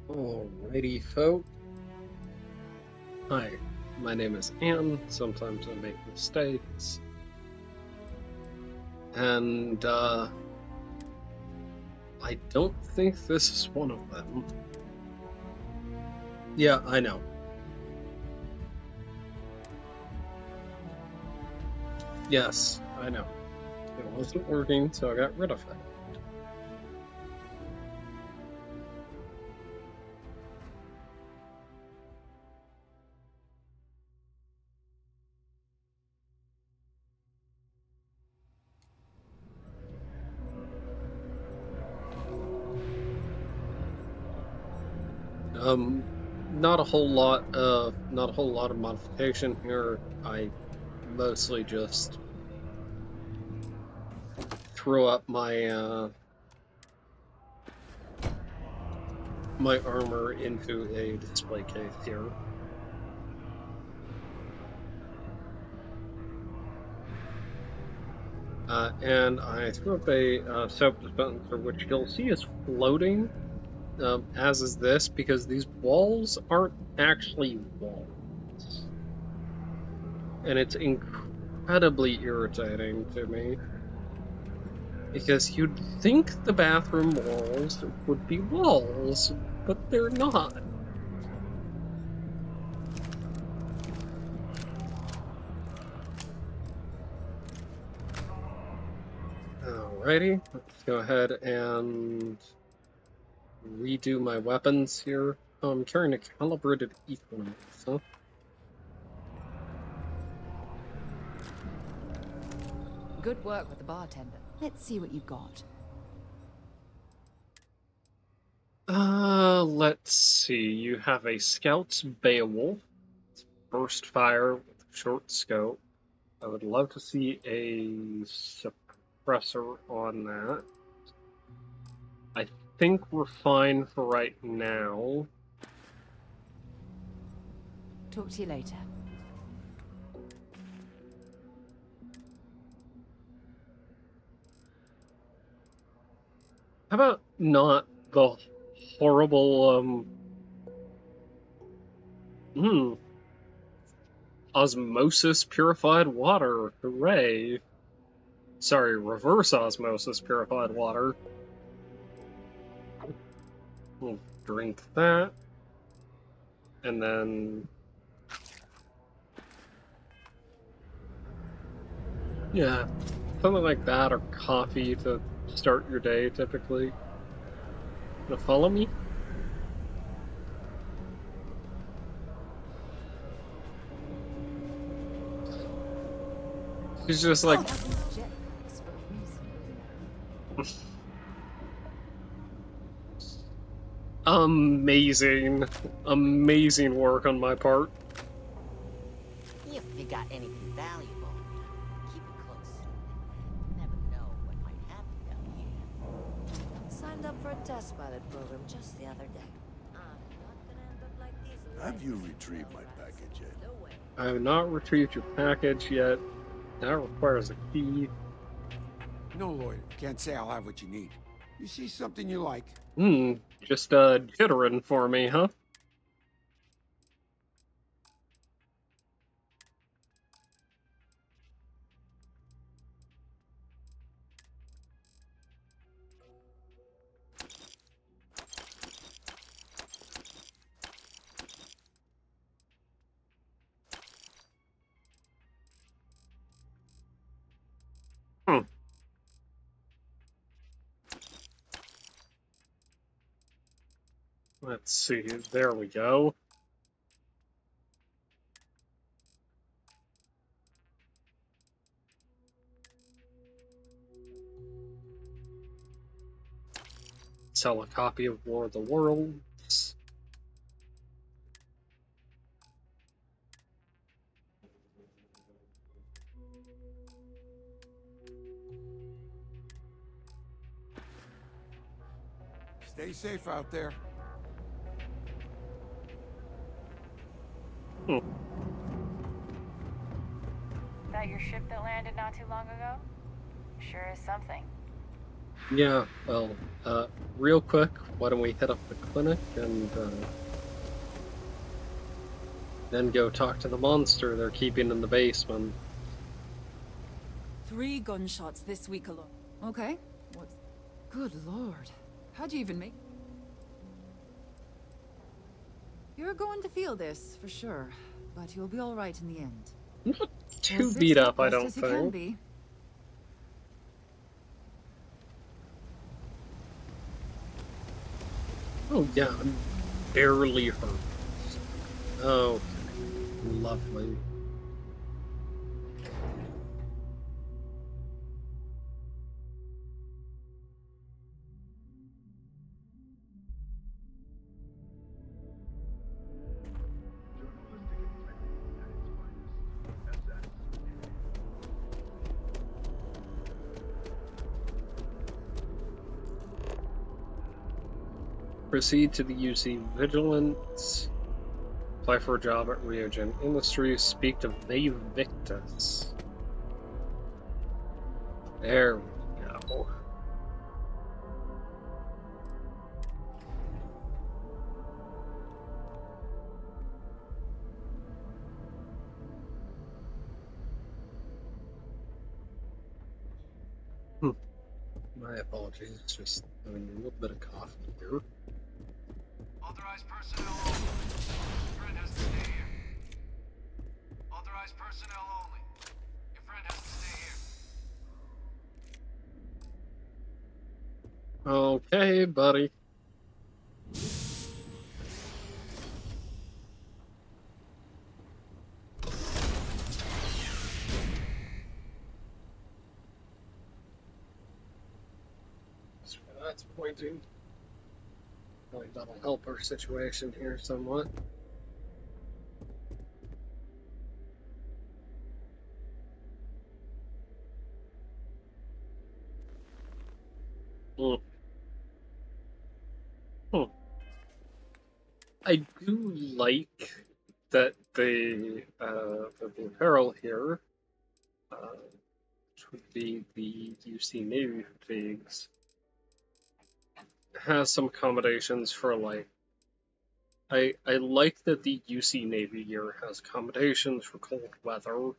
Alrighty, folk. Hi, my name is Ann. Sometimes I make mistakes. And, I don't think this is one of them. Yeah, I know. Yes, I know. It wasn't working, so I got rid of it. Not a whole lot of modification here. I mostly just threw up my armor into a display case here. And I threw up a soap dispenser, which you'll see is floating, as is this, because these walls aren't actually walls. And it's incredibly irritating to me, because you'd think the bathroom walls would be walls, but they're not. Alrighty, let's go ahead and redo my weapons here. Oh, I'm carrying a calibrated E21, huh? Good work with the bartender. Let's see what you've got. Let's see. You have a Scout's Beowulf, burst fire with short scope. I would love to see a suppressor on that. I think we're fine for right now. Talk to you later. How about not the horrible, osmosis purified water? Hooray! Sorry, reverse osmosis purified water. We'll drink that. And then, yeah, something like that, or coffee to start your day, typically. Gonna follow me? She's just like... Amazing. Amazing work on my part. If you got anything valuable, keep it close. You never know what might happen down here. Signed up for a test pilot program just the other day. I'm not gonna end up like these. Have you retrieved my package yet? No way. I have not retrieved your package yet. That requires a key. No, Lloyd. Can't say I'll have what you need. You see something you like? Just jittering for me, huh? Let's see, there we go. Sell a copy of War of the Worlds. Stay safe out there. That your ship that landed not too long ago? Sure is something. Yeah, well, real quick, why don't we hit up the clinic and then go talk to the monster they're keeping in the basement. 3 gunshots this week alone. Okay. What's... Good lord. How'd you even make... You're going to feel this, for sure. But you'll be alright in the end. Not We'll too fix beat it up, up I best don't as you can think. be. Oh yeah, I'm barely hurt. Okay, lovely. Proceed to the UC Vigilance. Apply for a job at Ryogen Industries. Speak to May Victus. There we go. My apologies, just having a little bit of coffee here. Authorized personnel only. Your friend has to stay here. Authorized personnel only. Your friend has to stay here. Okay, buddy. That's pointing. Probably that'll help our situation here somewhat. Hmm. Hmm. I do like that the apparel here, which would be the UC Navy fatigues, has some accommodations for like. I like that the UC Navy gear has accommodations for cold weather.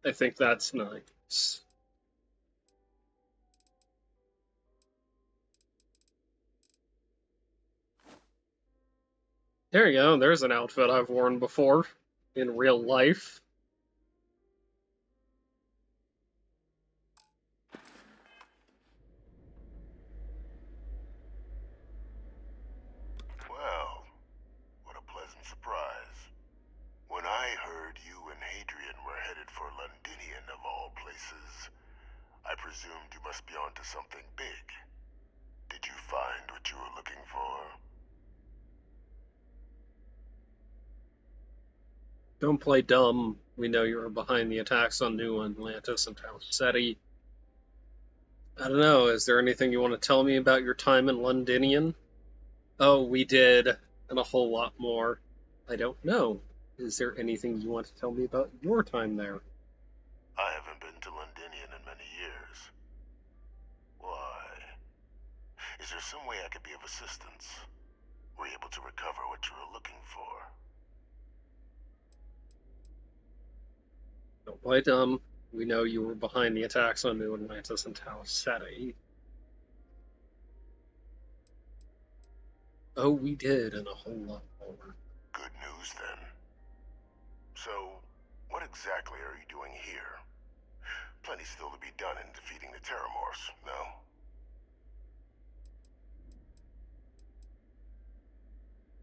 I think that's nice. There you go. There's an outfit I've worn before in real life. Well, what a pleasant surprise. When I heard you and Hadrian were headed for Londinian of all places, I presumed you must be onto something big. Did you find what you were looking for? Don't play dumb. We know you were behind the attacks on New Atlantis and Tau Ceti. I don't know. Is there anything you want to tell me about your time in Londinian? Oh, we did, and a whole lot more. I don't know. Is there anything you want to tell me about your time there? I haven't been to Londinian in many years. Why? Is there some way I could be of assistance? Were you able to recover what you were looking for? Don't play dumb. We know you were behind the attacks on New Atlantis and Tau Ceti. Oh, we did, and a whole lot more. Good news, then. So, what exactly are you doing here? Plenty still to be done in defeating the terrormorphs, no?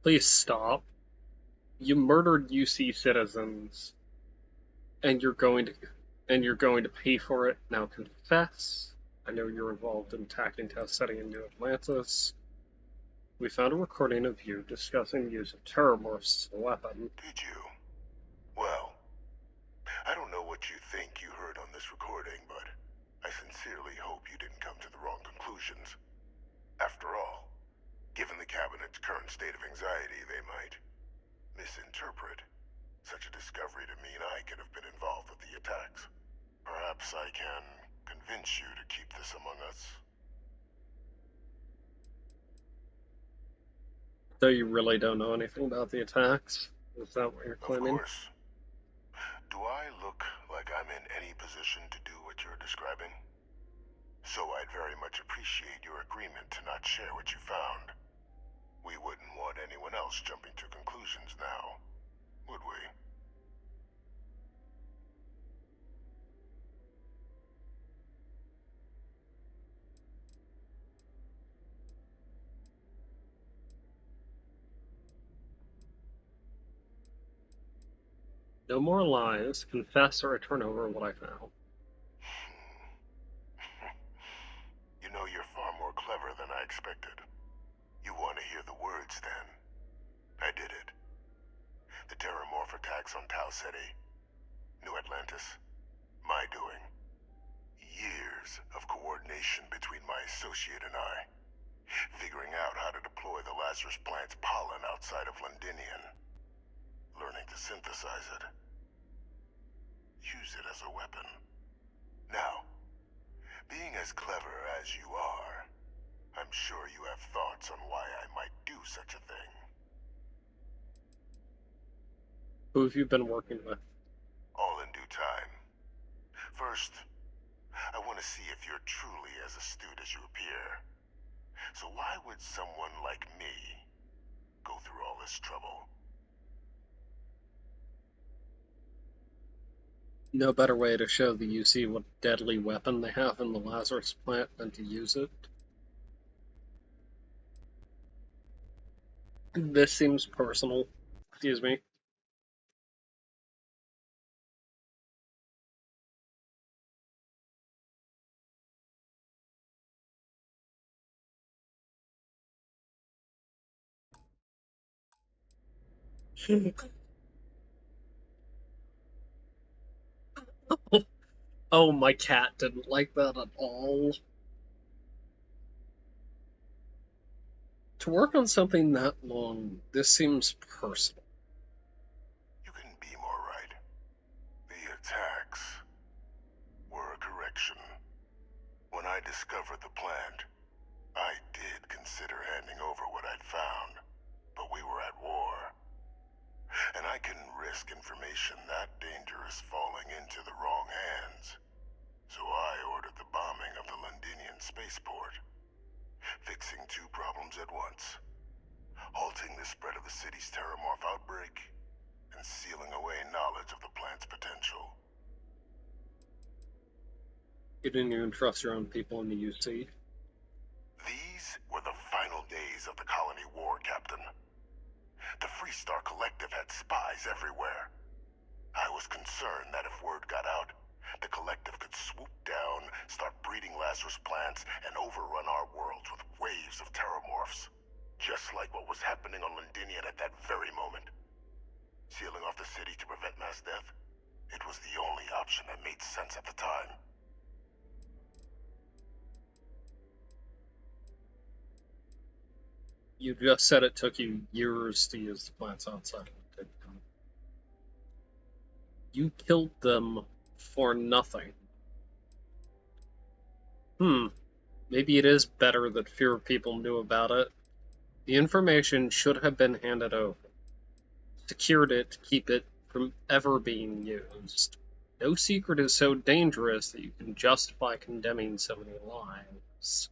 Please stop. You murdered UC citizens, and you're going to pay for it. Now confess. I know you're involved in attacking Tau Ceti and New Atlantis. We found a recording of you discussing the use of terrormorphs as a weapon. Did you? Well, I don't know what you think you heard on this recording, but I sincerely hope you didn't come to the wrong conclusions. After all, given the Cabinet's current state of anxiety, they might misinterpret such a discovery to mean I could have been involved with the attacks. Perhaps I can convince you to keep this among us. So you really don't know anything about the attacks? Is that what you're Of claiming? course. Do I look like I'm in any position to do what you're describing? So I'd very much appreciate your agreement to not share what you found. We wouldn't want anyone else jumping to conclusions now, would we? No more lies. Confess or turn over what I found. You know, you're far more clever than I expected. You want to hear the words, then? I did it. The terrormorph attacks on Tau City. New Atlantis. My doing. Years of coordination between my associate and I. Figuring out how to deploy the Lazarus plant's pollen outside of Londinian. Learning to synthesize it. Use it as a weapon. Now, being as clever as you are, I'm sure you have thoughts on why I might do such a thing. Who have you been working with? All in due time. First, I want to see if you're truly as astute as you appear. So why would someone like me go through all this trouble? No better way to show the UC what deadly weapon they have in the Lazarus plant than to use it. This seems personal. Excuse me. Oh, my cat didn't like that at all. To work on something that long, this seems personal. You can be more right. The attacks were a correction. When I discovered the plant, I did consider handing over what I'd found, but we were at war. And I couldn't risk information that dangerous falling into the wrong hands. So I ordered the bombing of the Londinian spaceport, fixing two problems at once. Halting the spread of the city's terrormorph outbreak, and sealing away knowledge of the plant's potential. You didn't even trust your own people in the UC. These were the final days of the colony war, Captain. The Freestar Collective had spies everywhere. I was concerned that if word got out, the Collective could swoop down, start breeding Lazarus plants, and overrun our worlds with waves of terrormorphs. Just like what was happening on Londinian at that very moment. Sealing off the city to prevent mass death? It was the only option that made sense at the time. You just said it took you years to use the plants outside. You killed them for nothing. Maybe it is better that fewer people knew about it. The information should have been handed over. Secured it to keep it from ever being used. No secret is so dangerous that you can justify condemning so many lives.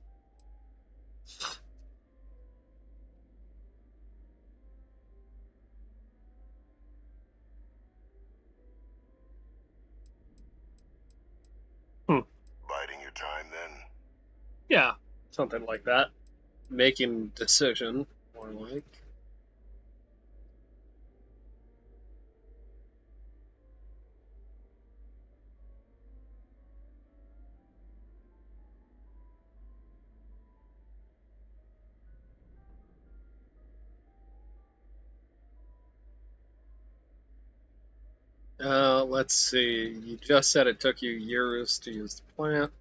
Biding your time, then? Yeah, something like that. Making a decision, more like. Let's see. You just said it took you years to use the plant.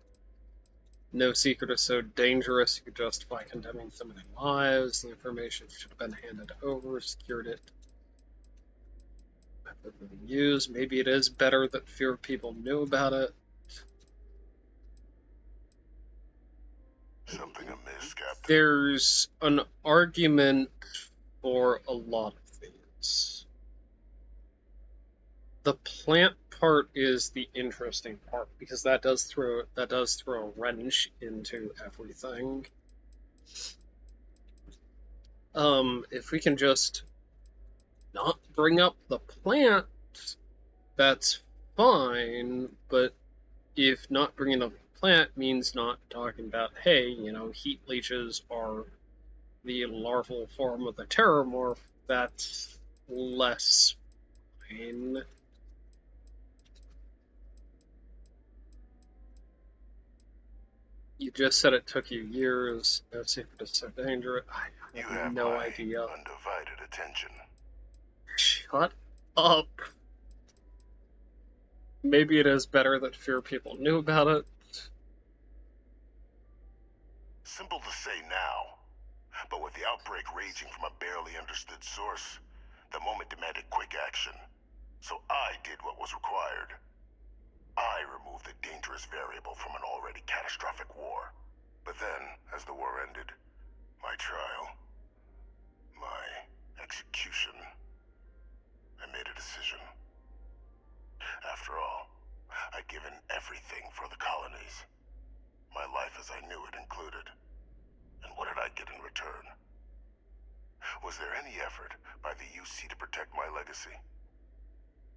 No secret is so dangerous you could justify condemning so many lives. The information should have been handed over, secured it. Method being used. Maybe it is better that fewer people knew about it. Something amiss, Captain? There's an argument for a lot of things. The plant part is the interesting part because that does throw a wrench into everything. If we can just not bring up the plant, that's fine, but if not bringing up the plant means not talking about, hey, heat leeches are the larval form of the terrormorph, that's less fine. You just said it took you years. No secret is so dangerous. I You have have no my idea. undivided attention. Shut up. Maybe it is better that fewer people knew about it. Simple to say now, but with the outbreak raging from a barely understood source, the moment demanded quick action. So I did what was required. I removed the dangerous variable from an already catastrophic war. But then, as the war ended, my trial, my execution, I made a decision. After all, I'd given everything for the colonies. My life as I knew it included. And what did I get in return? Was there any effort by the UC to protect my legacy?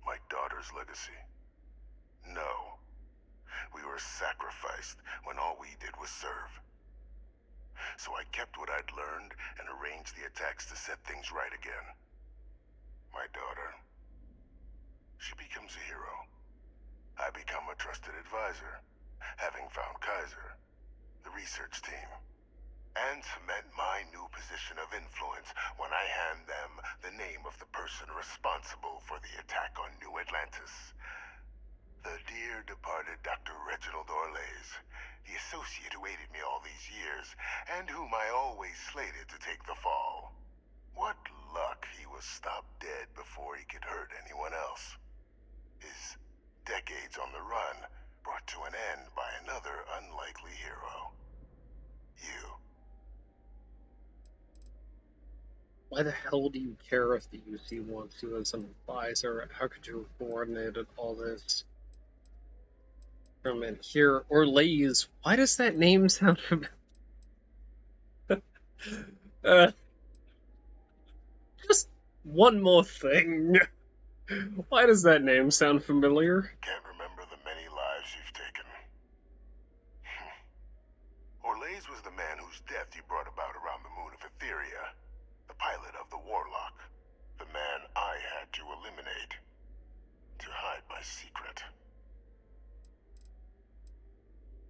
My daughter's legacy? No. We were sacrificed when all we did was serve. So I kept what I'd learned and arranged the attacks to set things right again. My daughter. She becomes a hero. I become a trusted advisor, having found Kaiser, the research team, and cement my new position of influence when I hand them the name of the person responsible for the attack on New Atlantis. The dear departed Dr. Reginald Orlays, the associate who aided me all these years, and whom I always slated to take the fall. What luck he was stopped dead before he could hurt anyone else. His decades on the run brought to an end by another unlikely hero. You. Why the hell do you care if the UC wants you as an advisor? How could you have coordinated all this from in here? Orlays, why does that name sound familiar? Just one more thing. Why does that name sound familiar? Can't remember the many lives you've taken. Orlays was the man whose death you brought about around the moon of Etheria. The pilot of the Warlock. The man I had to eliminate. To hide my secret.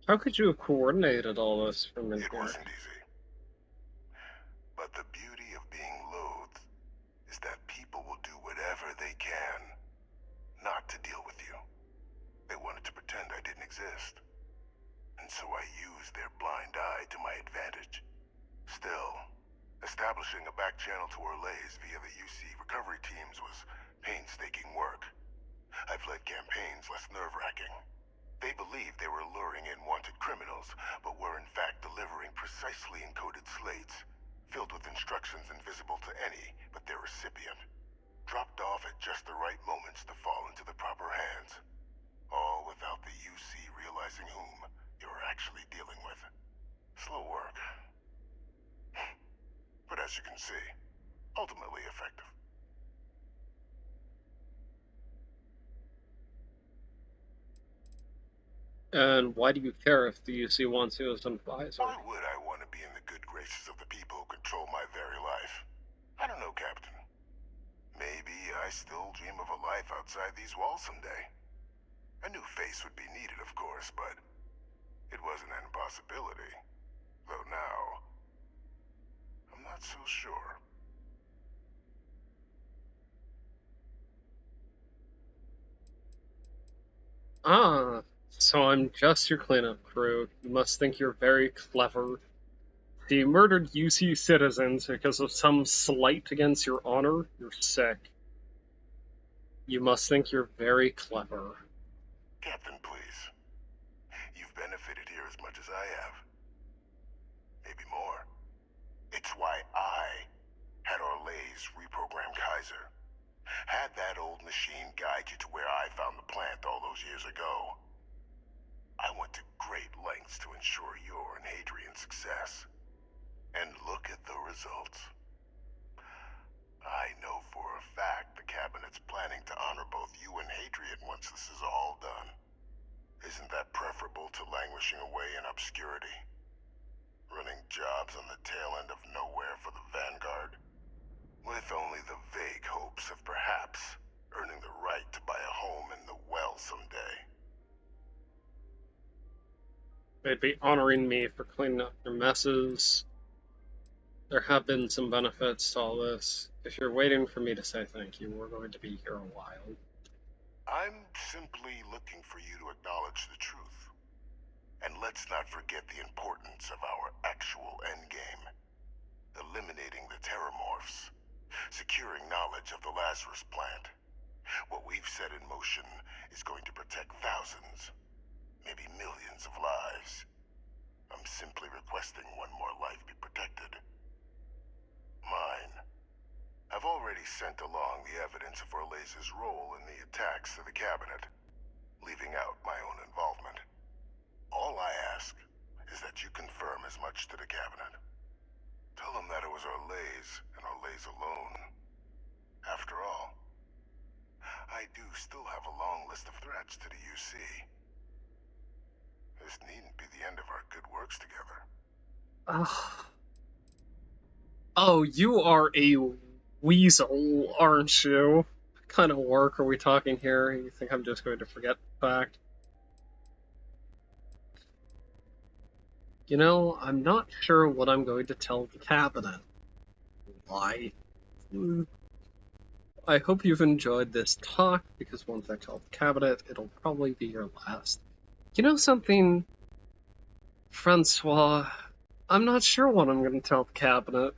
How could you have coordinated all this from in It here? wasn't easy. But the beauty of being loathed is that people will do whatever they can not to deal with you. They wanted to pretend I didn't exist. And so I used their blind eye to my advantage. Still, establishing a back channel to Orlays via the UC recovery teams was painstaking work. I've led campaigns less nerve-wracking. They believed they were luring in wanted criminals, but were in fact delivering precisely encoded slates, filled with instructions invisible to any but their recipient, dropped off at just the right moments to fall into the proper hands, all without the UC realizing whom you were actually dealing with. Slow work. But as you can see, ultimately effective. And why do you care if the UC wants you as an advisor? Why would I want to be in the good graces of the people who control my very life? I don't know, Captain. Maybe I still dream of a life outside these walls someday. A new face would be needed, of course, but it wasn't an impossibility. Though now, I'm not so sure. Ah, so I'm just your cleanup crew. You must think you're very clever. So you murdered UC citizens because of some slight against your honor? You're sick. You must think you're very clever. Captain, please. You've benefited here as much as I have. years ago. I went to great lengths to ensure your and Hadrian's success. And look at the results. I know for a fact the Cabinet's planning to honor both you and Hadrian once this is all done. Isn't that preferable to languishing away in obscurity? Running jobs on the tail end of nowhere for the Vanguard? With only the vague hopes of perhaps earning the right to buy a home in the well someday. They'd be honoring me for cleaning up their messes. There have been some benefits to all this. If you're waiting for me to say thank you, we're going to be here a while. I'm simply looking for you to acknowledge the truth. And let's not forget the importance of our actual endgame. Eliminating the terrormorphs. Securing knowledge of the Lazarus plant. What we've set in motion is going to protect thousands, maybe millions of lives. I'm simply requesting one more life be protected. Mine. I've already sent along the evidence of Orleza's role in the attacks to the Cabinet, leaving out my own involvement. All I ask is that you confirm as much to the Cabinet. Tell them that it was Orlez and Orlez alone. After all, I do still have a long list of threats to the UC. This needn't be the end of our good works together. Oh, you are a weasel, aren't you? What kind of work are we talking here? You think I'm just going to forget the fact? You know, I'm not sure what I'm going to tell the Cabinet. Why? I hope you've enjoyed this talk, because once I tell the Cabinet, it'll probably be your last. You know something, Francois? I'm not sure what I'm going to tell the Cabinet.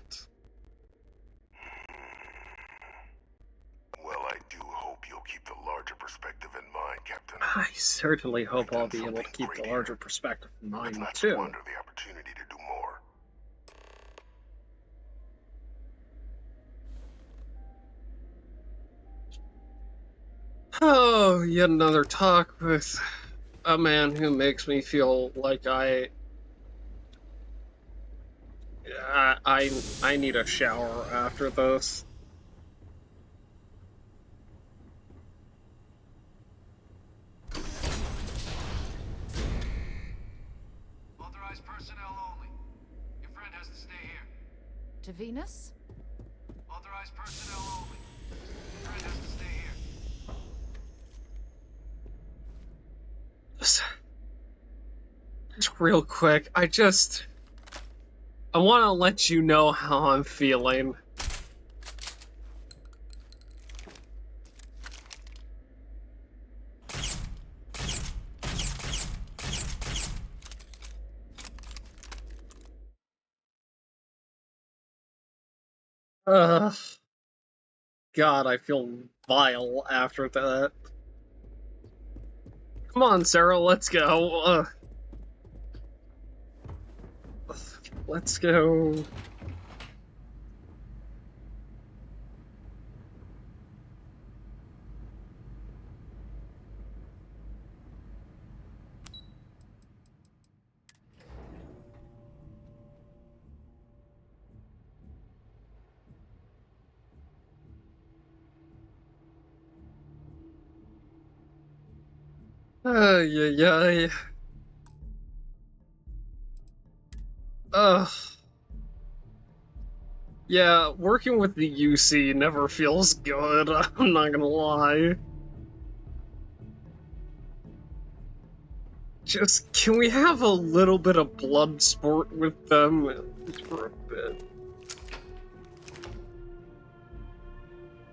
Well, I do hope you'll keep the larger perspective in mind, Captain. I certainly hope We've I'll done be able to something keep the great larger here. perspective in Let's mind, not too. squander the opportunity to do more. Oh, yet another talk with a man who makes me feel like I need a shower after this. Authorized personnel only. Your friend has to stay here. To Venus? Authorized personnel only. Your friend has to stay here. Just real quick, I want to let you know how I'm feeling. God, I feel vile after that. Come on, Sarah, let's go. Let's go. Yeah. Yeah, working with the UC never feels good, I'm not gonna lie. Just, can we have a little bit of blood sport with them for a bit?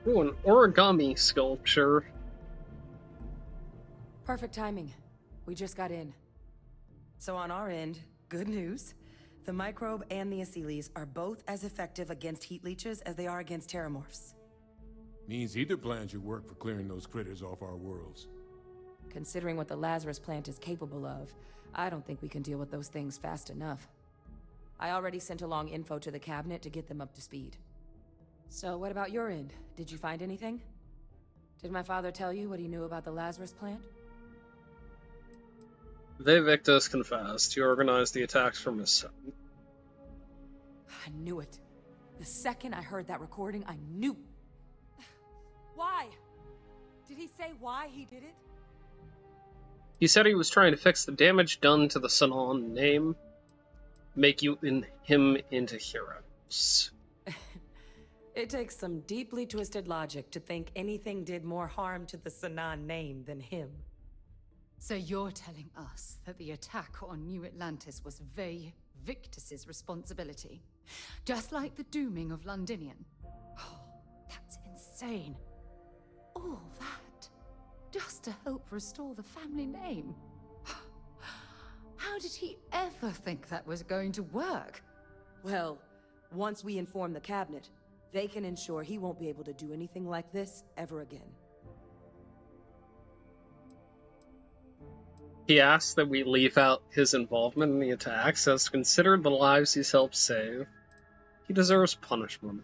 Ooh, an origami sculpture. Perfect timing. We just got in. So on our end, good news. The microbe and the Asylees are both as effective against heat leeches as they are against terrormorphs. Means either plan should work for clearing those critters off our worlds. Considering what the Lazarus plant is capable of, I don't think we can deal with those things fast enough. I already sent along info to the Cabinet to get them up to speed. So what about your end? Did you find anything? Did my father tell you what he knew about the Lazarus plant? Vivictus confessed he organized the attacks from his son. I knew it. The second I heard that recording, I knew. Why? Did he say why he did it? He said he was trying to fix the damage done to the Sanon name, make him into heroes. It takes some deeply twisted logic to think anything did more harm to the Sanan name than him. So you're telling us that the attack on New Atlantis was Victus's responsibility? Just like the dooming of Londinian? Oh, that's insane. All that, just to help restore the family name? How did he ever think that was going to work? Well, once we inform the cabinet, they can ensure he won't be able to do anything like this ever again. He asked that we leave out his involvement in the attacks, as considered the lives he's helped save. He deserves punishment.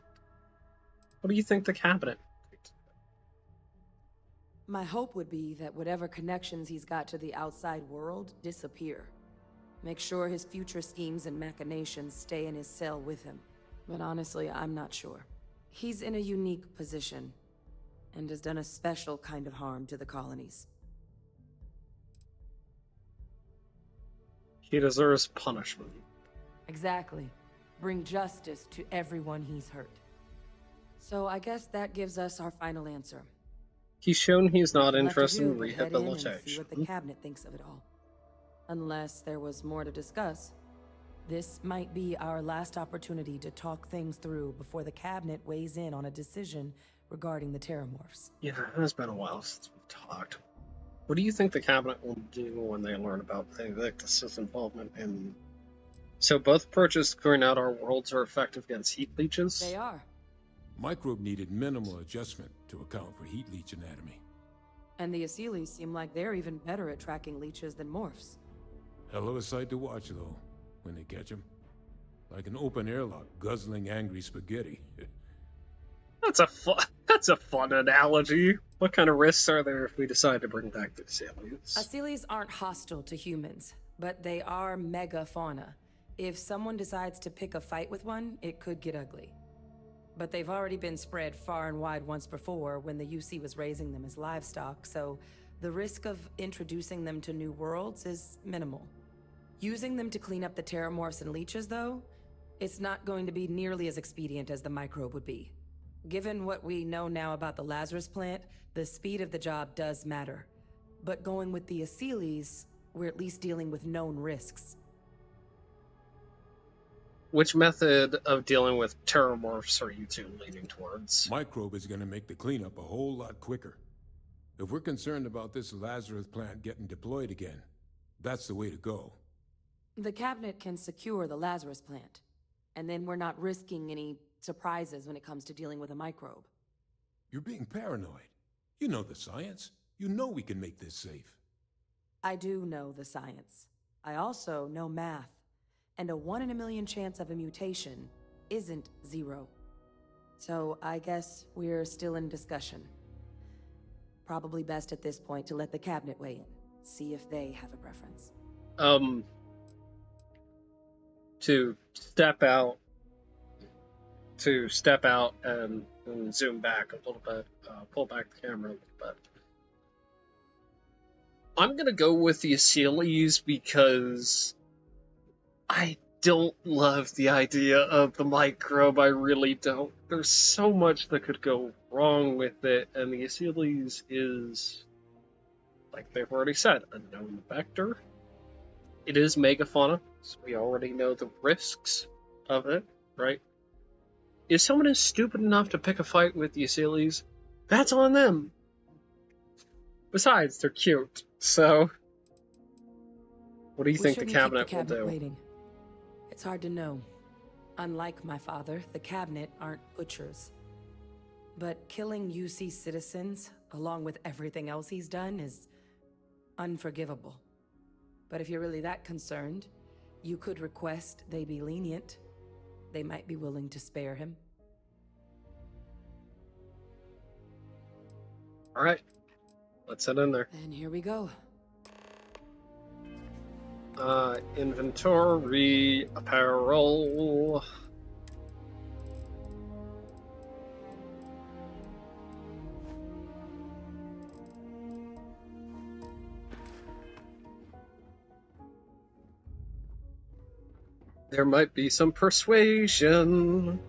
What do you think the cabinet thinks? My hope would be that whatever connections he's got to the outside world disappear. Make sure his future schemes and machinations stay in his cell with him. But honestly, I'm not sure. He's in a unique position, and has done a special kind of harm to the colonies. He deserves punishment. Exactly. Bring justice to everyone he's hurt. So I guess that gives us our final answer. He's shown he's not Nothing left to interested in do but head in and see rehabilitation. what the cabinet thinks of it all. Unless there was more to discuss. This might be our last opportunity to talk things through before the cabinet weighs in on a decision regarding the terrormorphs. Yeah, it has been a while since we've talked. What do you think the cabinet will do when they learn about Victus's involvement in... So both approaches to clearing out our worlds are effective against heat leeches? They are. Microbe needed minimal adjustment to account for heat leech anatomy. And the Asylees seem like they're even better at tracking leeches than morphs. Hell of a sight to watch, though, when they catch them. Like an open airlock guzzling angry spaghetti. That's a fun analogy. What kind of risks are there if we decide to bring back the Asylees? Asylees aren't hostile to humans, but they are megafauna. If someone decides to pick a fight with one, it could get ugly. But they've already been spread far and wide once before when the UC was raising them as livestock, so the risk of introducing them to new worlds is minimal. Using them to clean up the terrormorphs and leeches, though, it's not going to be nearly as expedient as the microbe would be. Given what we know now about the Lazarus plant, the speed of the job does matter. But going with the Asylees, we're at least dealing with known risks. Which method of dealing with terrormorphs are you two leaning towards? Microbe is going to make the cleanup a whole lot quicker. If we're concerned about this Lazarus plant getting deployed again, that's the way to go. The cabinet can secure the Lazarus plant, and then we're not risking any surprises when it comes to dealing with a microbe. You're being paranoid. You know the science. You know we can make this safe. I do know the science. I also know math. And a 1 in a million chance of a mutation isn't 0. So I guess we're still in discussion. Probably best at this point to let the cabinet weigh in, see if they have a preference. To step out and zoom back a little bit, pull back the camera a little bit. I'm gonna go with the Asylees because I don't love the idea of the microbe. I really don't. There's so much that could go wrong with it, and the Asylees is, like they've already said, a known vector. It is megafauna, so we already know the risks of it, right? If someone is stupid enough to pick a fight with the Asylees, that's on them. Besides, they're cute, so... What do you think the cabinet will do? Waiting. It's hard to know. Unlike my father, the cabinet aren't butchers. But killing UC citizens, along with everything else he's done, is unforgivable. But if you're really that concerned, you could request they be lenient. They might be willing to spare him. Alright, let's head in there. And here we go. Inventory, apparel. There might be some persuasion.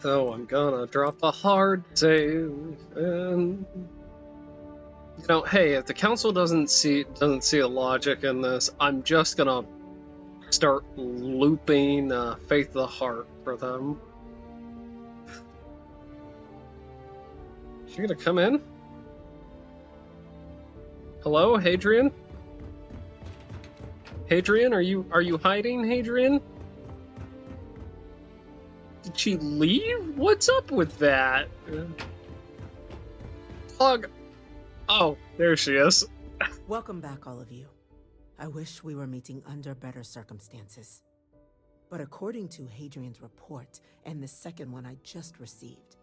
So I'm gonna drop a hard save, and hey, if the council doesn't see a logic in this, I'm just gonna start looping Faith of the Heart for them. Is she gonna come in? Hello, Hadrian? Hadrian, are you hiding, Hadrian? Did she leave? What's up with that? Plug. Oh, there she is. Welcome back, all of you. I wish we were meeting under better circumstances. But according to Hadrian's report, and the second one I just received,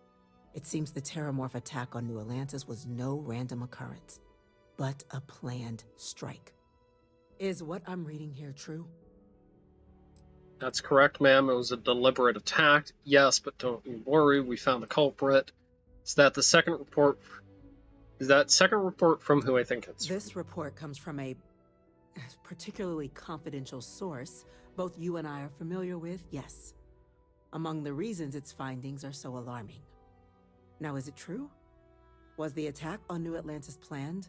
it seems the terrormorph attack on New Atlantis was no random occurrence, but a planned strike. Is what I'm reading here true? That's correct, ma'am. It was a deliberate attack. Yes, but don't you worry, we found the culprit. Is that second report from who I think it's This report comes from a particularly confidential source both you and I are familiar with, yes. Among the reasons its findings are so alarming. Now, is it true? Was the attack on New Atlantis planned?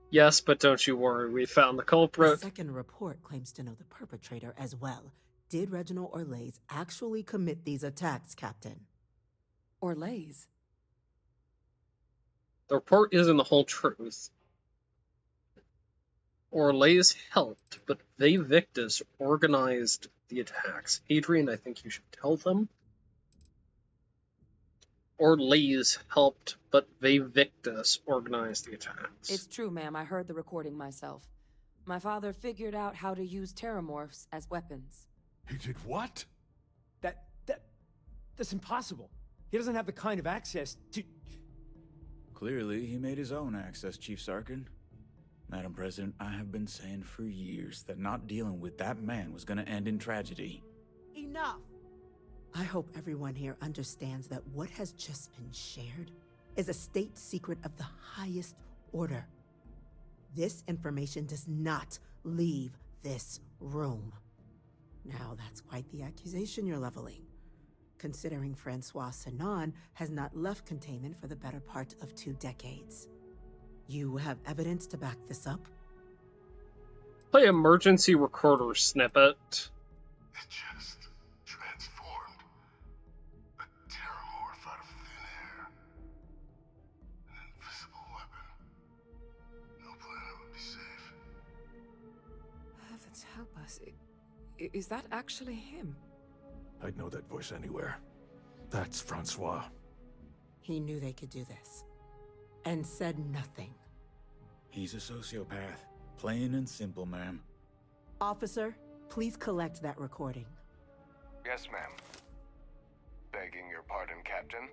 Yes, but don't you worry, we found the culprit. The second report claims to know the perpetrator as well. Did Reginald Orlays actually commit these attacks, Captain? Orlays? The report isn't the whole truth. Orlays helped, but they Victus organized the attacks. Adrian, I think you should tell them. Orlays helped, but they Victus organized the attacks. It's true, ma'am. I heard the recording myself. My father figured out how to use terrormorphs as weapons. He did what? That's impossible. He doesn't have the kind of access to... Clearly, he made his own access, Chief Sarkin. Madam President, I have been saying for years that not dealing with that man was gonna end in tragedy. Enough! I hope everyone here understands that what has just been shared is a state secret of the highest order. This information does not leave this room. Now, that's quite the accusation you're leveling, considering Francois Sinon has not left containment for the better part of 2 decades. You have evidence to back this up? Play emergency recorder snippet. It just transformed. A terrormorph out of thin air. An invisible weapon. No planet would be safe. Heavens help us. Is that actually him? I'd know that voice anywhere. That's Francois. He knew they could do this, and said nothing. He's a sociopath. Plain and simple, ma'am. Officer, please collect that recording. Yes, ma'am. Begging your pardon, Captain.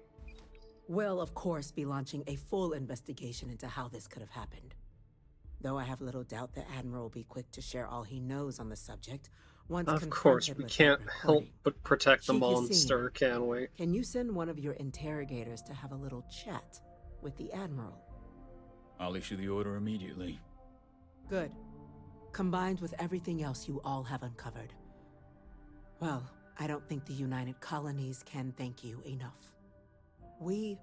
We'll, of course, be launching a full investigation into how this could have happened. Though I have little doubt the Admiral will be quick to share all he knows on the subject. Once Of course, we can't help but protect the monster, can we? Can you send one of your interrogators to have a little chat with the Admiral? I'll issue the order immediately. Good. Combined with everything else you all have uncovered. Well, I don't think the United Colonies can thank you enough. We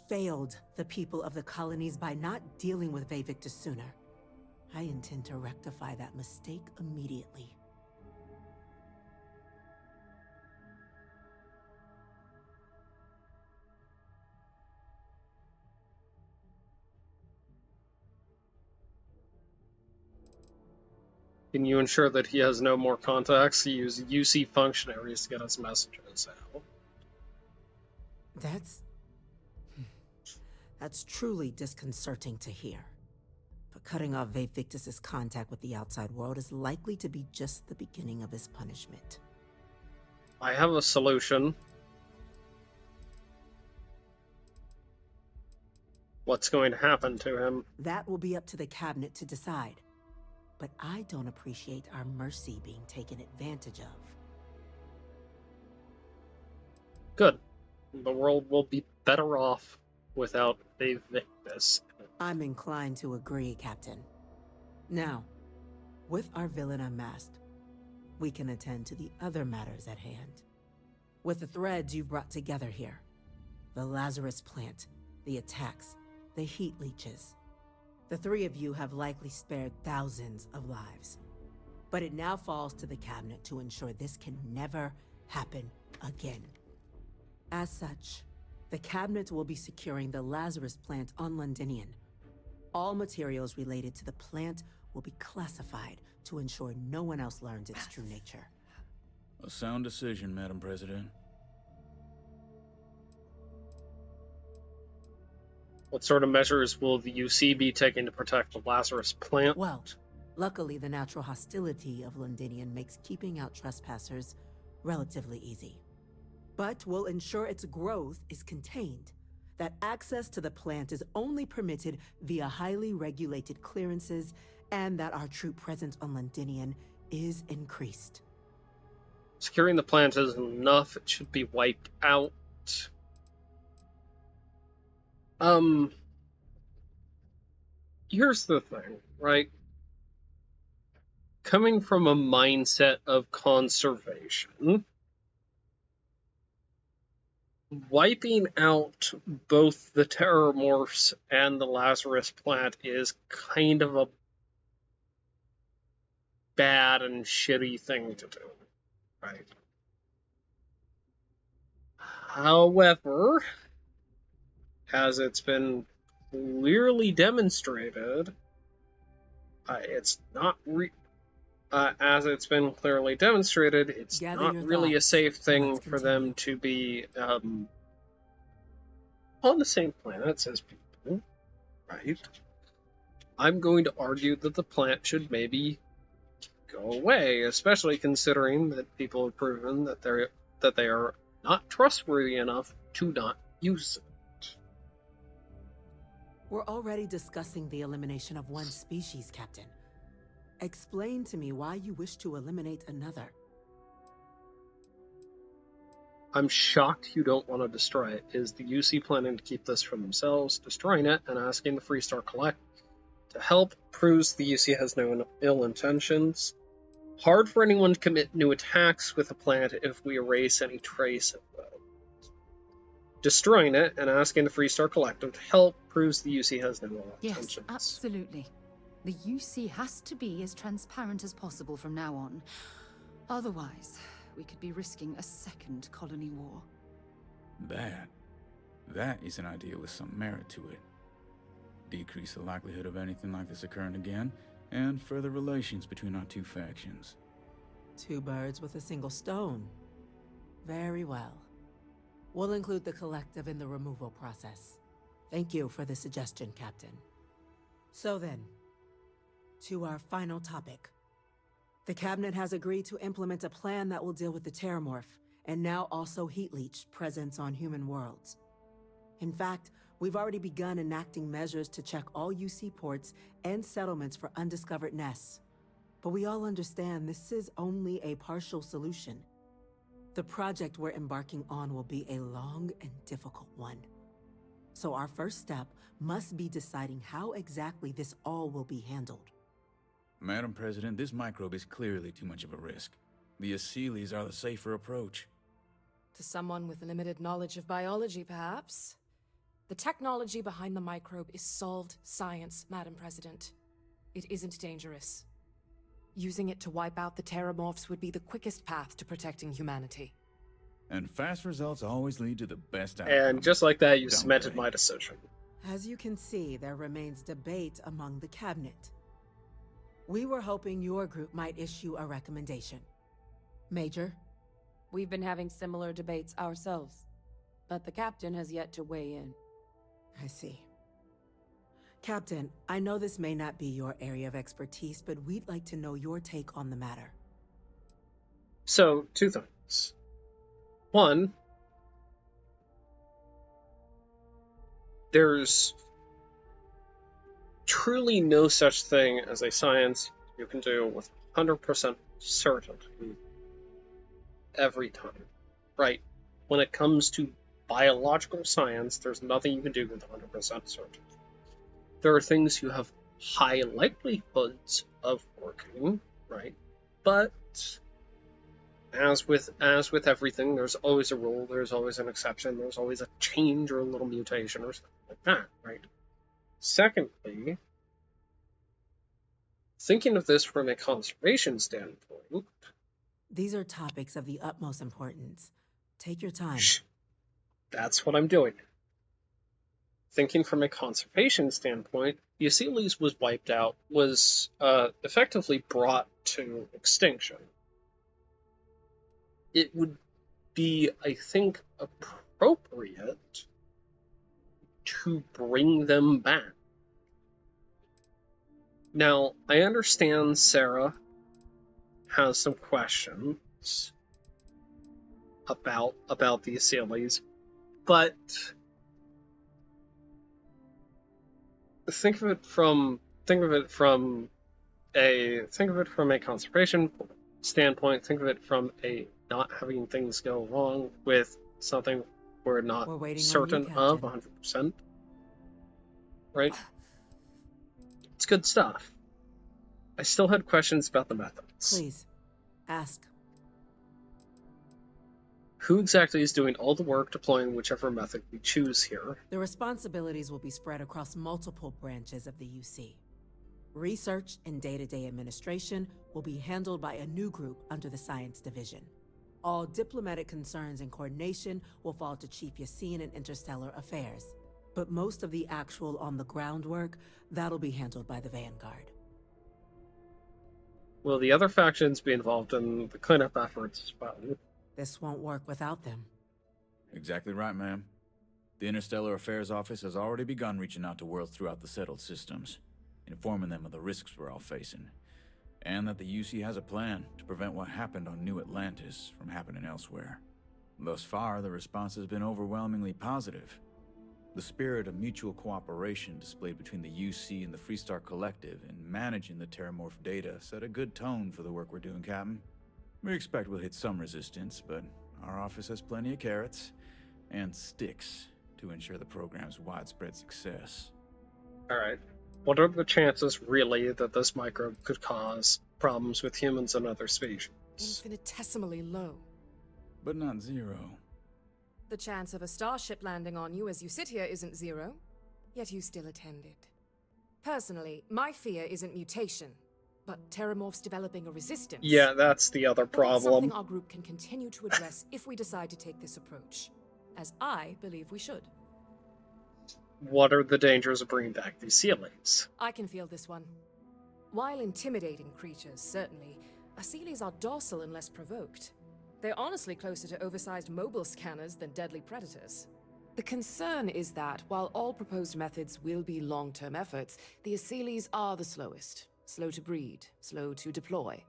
failed the people of the colonies by not dealing with Victus sooner. I intend to rectify that mistake immediately. Can you ensure that he has no more contacts? He uses UC functionaries to get his messages out. That's truly disconcerting to hear. But cutting off Victus's contact with the outside world is likely to be just the beginning of his punishment. I have a solution. what's going to happen to him. That will be up to the cabinet to decide. But I don't appreciate our mercy being taken advantage of. Good. The world will be better off without a Victus. I'm inclined to agree, Captain. Now, with our villain unmasked, we can attend to the other matters at hand. With the threads you've brought together here, the Lazarus plant, the attacks, the heat leeches, the three of you have likely spared thousands of lives. But it now falls to the cabinet to ensure this can never happen again. As such, the cabinet will be securing the Lazarus plant on Londinian. All materials related to the plant will be classified to ensure no one else learns its true nature. A sound decision, Madam President. What sort of measures will the UC be taking to protect the Lazarus plant? Well, luckily the natural hostility of Londinian makes keeping out trespassers relatively easy. But we'll ensure its growth is contained, that access to the plant is only permitted via highly regulated clearances, and that our troop presence on Londinian is increased. Securing the plant isn't enough. It should be wiped out. Here's the thing, right? Coming from a mindset of conservation, wiping out both the terrormorphs and the Lazarus plant is kind of a bad and shitty thing to do, right? However, as it's been clearly demonstrated, it's not really a safe thing for them to be on the same planets as people, right? I'm going to argue that the plant should maybe go away, especially considering that people have proven that they are not trustworthy enough to not use it. We're already discussing the elimination of one species, Captain. Explain to me why you wish to eliminate another. I'm shocked you don't want to destroy it. Is the UC planning to keep this for themselves? Destroying it and asking the Freestar Collect to help proves the UC has no ill intentions. Hard for anyone to commit new attacks with a plant if we erase any trace of them. Destroying it and asking the Freestar Collective to help proves the UC has no ill intentions. Yes, absolutely. The UC has to be as transparent as possible from now on. Otherwise, we could be risking a second colony war. That is an idea with some merit to it. Decrease the likelihood of anything like this occurring again, and further relations between our two factions. Two birds with a single stone. Very well. We'll include the collective in the removal process. Thank you for the suggestion, Captain. So then, to our final topic. The cabinet has agreed to implement a plan that will deal with the terrormorph, and now also heat leech presence on human worlds. In fact, we've already begun enacting measures to check all UC ports and settlements for undiscovered nests. But we all understand this is only a partial solution. The project we're embarking on will be a long and difficult one. So our first step must be deciding how exactly this all will be handled. Madam President, this microbe is clearly too much of a risk. The Aseles are the safer approach. To someone with limited knowledge of biology, perhaps? The technology behind the microbe is solved science, Madam President. It isn't dangerous. Using it to wipe out the terrormorphs would be the quickest path to protecting humanity. And fast results always lead to the best outcome. And just like that, you cemented my decision. As you can see, there remains debate among the cabinet. We were hoping your group might issue a recommendation. Major? We've been having similar debates ourselves, but the captain has yet to weigh in. I see. Captain, I know this may not be your area of expertise, but we'd like to know your take on the matter. So, two things. One, there's truly no such thing as a science you can do with 100% certainty every time, right? When it comes to biological science, there's nothing you can do with 100% certainty. There are things you have high likelihoods of working, right? But as with everything, there's always a rule, there's always an exception, there's always a change or a little mutation or something like that, right? Secondly, thinking of this from a conservation standpoint, These are topics of the utmost importance. Take your time. that's what I'm doing. Thinking from a conservation standpoint, the Asylees was wiped out, was effectively brought to extinction. It would be, I think, appropriate to bring them back. Now, I understand Sarah has some questions about the Asylees, but think of it from a conservation standpoint. Think of it from a not having things go wrong with something we're not certain of 100%. Right? It's good stuff. I still had questions about the methods. Please, ask. Who exactly is doing all the work deploying whichever method we choose here? The responsibilities will be spread across multiple branches of the UC. Research and day-to-day administration will be handled by a new group under the Science Division. All diplomatic concerns and coordination will fall to Chief Yassine and Interstellar Affairs. But most of the actual on-the-ground work, that'll be handled by the Vanguard. Will the other factions be involved in the cleanup efforts as well? This won't work without them. Exactly right, ma'am. The Interstellar Affairs Office has already begun reaching out to worlds throughout the settled systems, informing them of the risks we're all facing, and that the UC has a plan to prevent what happened on New Atlantis from happening elsewhere. Thus far, the response has been overwhelmingly positive. The spirit of mutual cooperation displayed between the UC and the Freestar Collective in managing the terrormorph data set a good tone for the work we're doing, Captain. We expect we'll hit some resistance, but our office has plenty of carrots and sticks to ensure the program's widespread success. Alright. What are the chances, really, that this microbe could cause problems with humans and other species? Infinitesimally low. But not zero. The chance of a starship landing on you as you sit here isn't zero, yet you still attended. Personally, my fear isn't mutation, but terrormorphs developing a resistance. Yeah, that's the other But that's problem. something our group can continue to address if we decide to take this approach, as I believe we should. What are the dangers of bringing back these Asylees? I can feel this one. While intimidating creatures, certainly, Asylees are docile and less provoked. They're honestly closer to oversized mobile scanners than deadly predators. The concern is that, while all proposed methods will be long-term efforts, the Asylees are the slowest. Slow to breed, slow to deploy.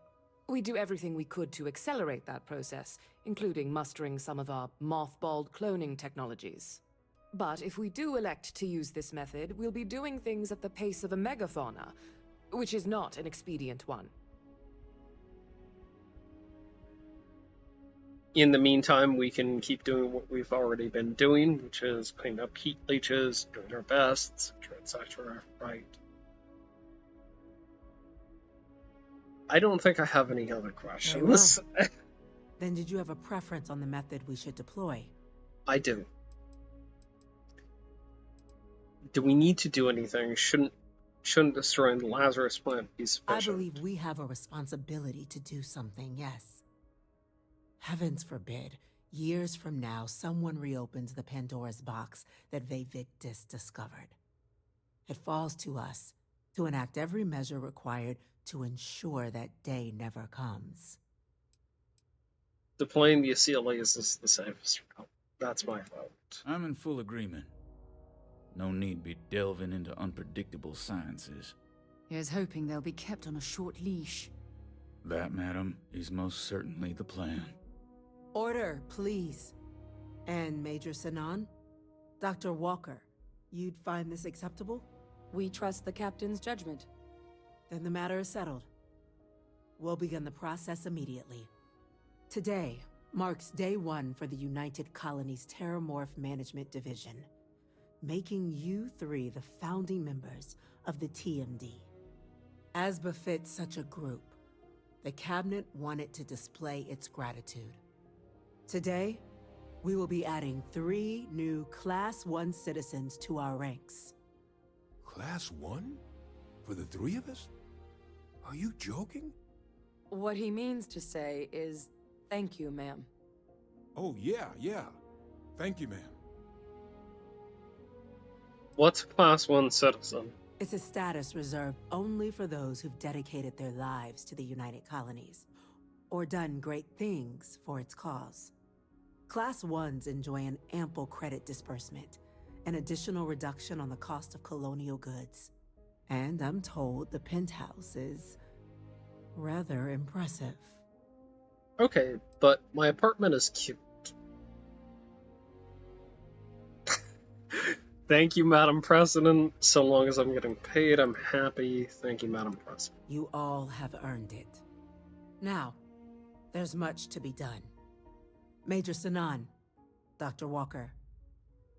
We do everything we could to accelerate that process, including mustering some of our mothballed cloning technologies. But if we do elect to use this method, we'll be doing things at the pace of a megafauna, which is not an expedient one. In the meantime, we can keep doing what we've already been doing, which is cleaning up heat leeches, doing our best, etc., right? I don't think I have any other questions. Well. Then did you have a preference on the method we should deploy? I do. Do we need to do anything? Shouldn't destroying the Lazarus plant be sufficient? I believe we have a responsibility to do something, yes. Heavens forbid, years from now, someone reopens the Pandora's box that Victis discovered. It falls to us to enact every measure required to ensure that day never comes. Deploying the Asylees is the safest route. That's my vote. I'm in full agreement. No need be delving into unpredictable sciences. Here's hoping they'll be kept on a short leash. That, madam, is most certainly the plan. Order, please. And Major Sinan? Dr. Walker, you'd find this acceptable? We trust the captain's judgment. Then the matter is settled. We'll begin the process immediately. Today marks day one for the United Colonies Terrormorph Management Division, making you three the founding members of the TMD. As befits such a group, the Cabinet wanted to display its gratitude. Today, we will be adding 3 new Class 1 citizens to our ranks. Class 1? For the 3 of us? Are you joking? What he means to say is, thank you, ma'am. Oh, yeah. Thank you, ma'am. What's a Class 1 citizen? It's a status reserved only for those who've dedicated their lives to the United Colonies, or done great things for its cause. Class 1s enjoy an ample credit disbursement, an additional reduction on the cost of colonial goods. And I'm told the penthouse is rather impressive. Okay, but my apartment is cute. Thank you, Madam President. So long as I'm getting paid, I'm happy. Thank you, Madam President. You all have earned it. Now, there's much to be done. Major Sanan, Dr. Walker,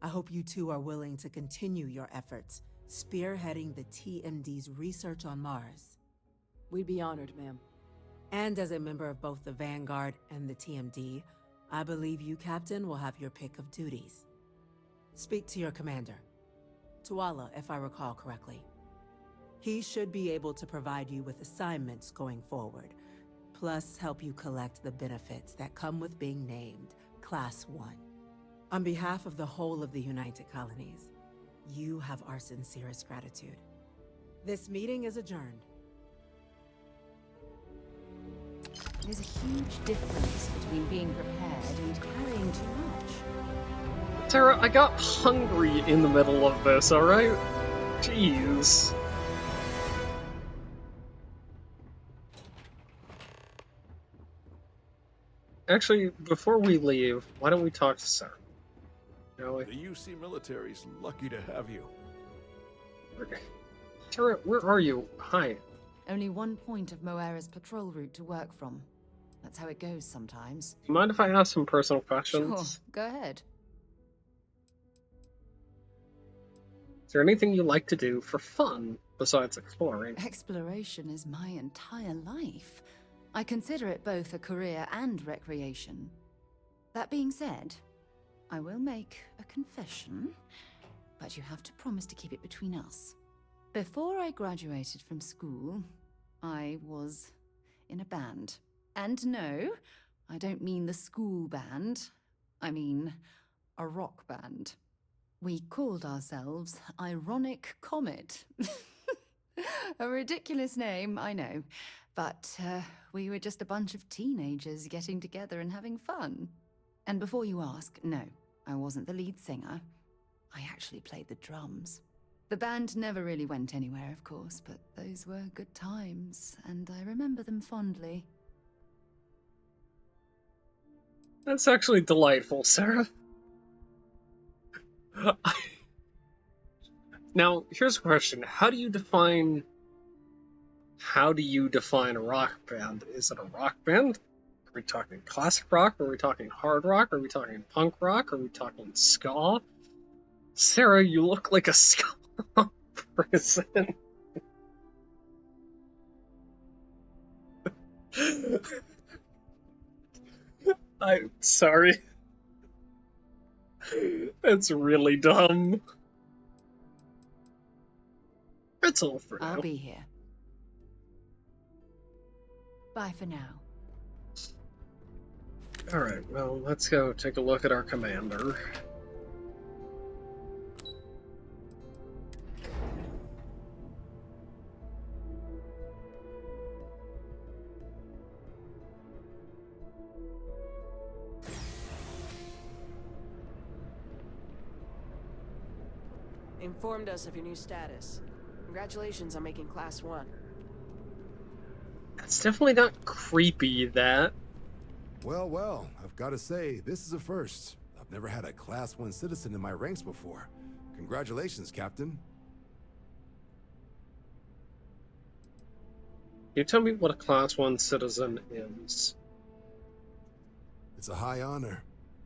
I hope you two are willing to continue your efforts, spearheading the TMD's research on Mars. We'd be honored, ma'am. And as a member of both the Vanguard and the TMD, I believe you, Captain, will have your pick of duties. Speak to your commander, Tuala, if I recall correctly. He should be able to provide you with assignments going forward, plus help you collect the benefits that come with being named Class 1. On behalf of the whole of the United Colonies, you have our sincerest gratitude. This meeting is adjourned. There's a huge difference between being prepared and carrying too much. Sarah, I got hungry in the middle of this, alright? Jeez. Actually, before we leave, why don't we talk to Sarah? Shall we? The UC military's lucky to have you. Sarah, where are you? Hi. Only one point of Moera's patrol route to work from. That's how it goes sometimes. Do you mind if I ask some personal questions? Sure, go ahead. Is there anything you like to do for fun besides exploring? Exploration is my entire life. I consider it both a career and recreation. That being said, I will make a confession, but you have to promise to keep it between us. Before I graduated from school, I was in a band. And no, I don't mean the school band. I mean a rock band. We called ourselves Ironic Comet. A ridiculous name, I know. But we were just a bunch of teenagers getting together and having fun. And before you ask, no, I wasn't the lead singer. I actually played the drums. The band never really went anywhere, of course, but those were good times, and I remember them fondly. That's actually delightful, Sarah. Now, here's a question. How do you define a rock band? Is it a rock band? Are we talking classic rock? Are we talking hard rock? Are we talking punk rock? Are we talking ska? Sarah, you look like a ska person. I'm sorry. That's really dumb. That's all for now. I'll be here. Bye for now. Alright, well, let's go take a look at our commander. Informed us of your new status. Congratulations on making Class 1. It's definitely not creepy, that. Well, I've got to say, this is a first. I've never had a Class 1 citizen in my ranks before. Congratulations, Captain. you tell me what a Class 1 citizen is? It's a high honor.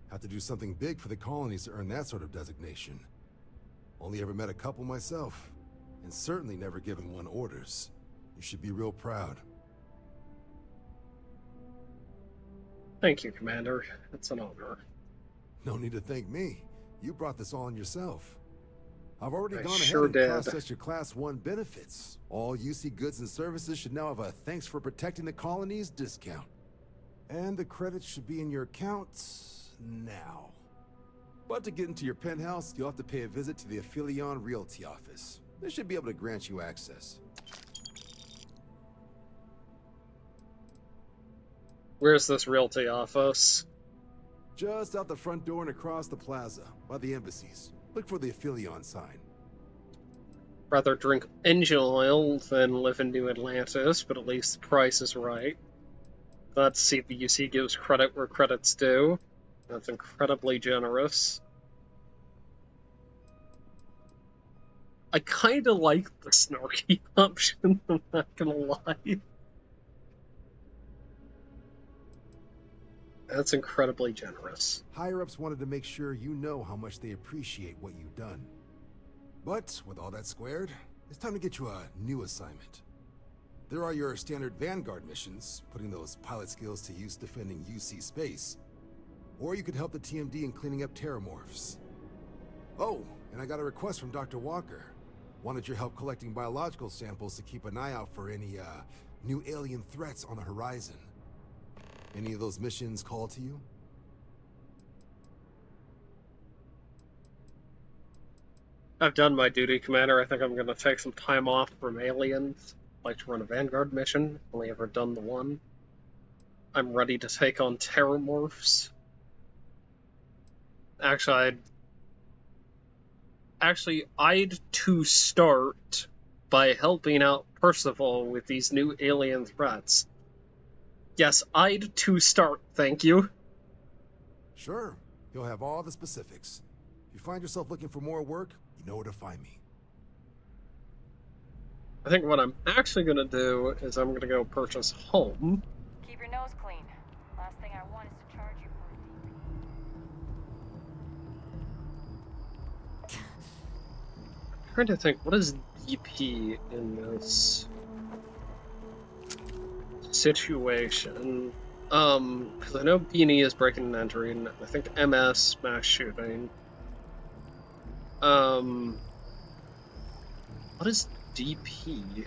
Have to do something big for the colonies to earn that sort of designation. Only ever met a couple myself, and certainly never given one orders. You should be real proud. Thank you, Commander. It's an honor. No need to thank me. You brought this on yourself. I've already I gone sure ahead and did. processed your Class 1 benefits. All UC goods and services should now have a thanks for protecting the colonies discount. And the credits should be in your accounts now. But to get into your penthouse, you'll have to pay a visit to the Aphelion Realty office. They should be able to grant you access. Where's this realty office? Just out the front door and across the plaza, by the embassies. Look for the Aphelion sign. Rather drink engine oil than live in New Atlantis, but at least the price is right. Glad to see the UC gives credit where credit's due. That's incredibly generous. I kinda like the snarky option, I'm not gonna lie. That's incredibly generous. Higher-ups wanted to make sure you know how much they appreciate what you've done. But with all that squared, it's time to get you a new assignment. There are your standard Vanguard missions, putting those pilot skills to use defending UC space. Or you could help the TMD in cleaning up terrormorphs. Oh, and I got a request from Dr. Walker. Wanted your help collecting biological samples to keep an eye out for any, new alien threats on the horizon. Any of those missions call to you? I've done my duty, Commander. I think I'm gonna take some time off from aliens. Like to run a Vanguard mission. Only ever done the one. I'm ready to take on terrormorphs. Actually, I'd to start by helping out Percival with these new alien threats. Yes, I'd to start, thank you. Sure, you'll have all the specifics. If you find yourself looking for more work, you know where to find me. I think what I'm actually gonna do is I'm gonna go purchase home. Keep your nose clean. Last thing I want is to charge you for a I'm trying to think, what is DP in this situation? Because I know Beanie is breaking and entering. I think MS mass shooting. What is DP?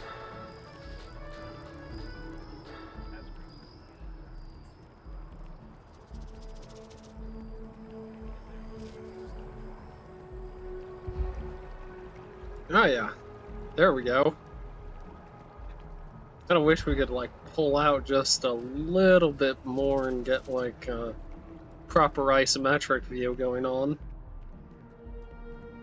Oh yeah, there we go. Kinda wish we could like pull out just a little bit more and get like a proper isometric view going on.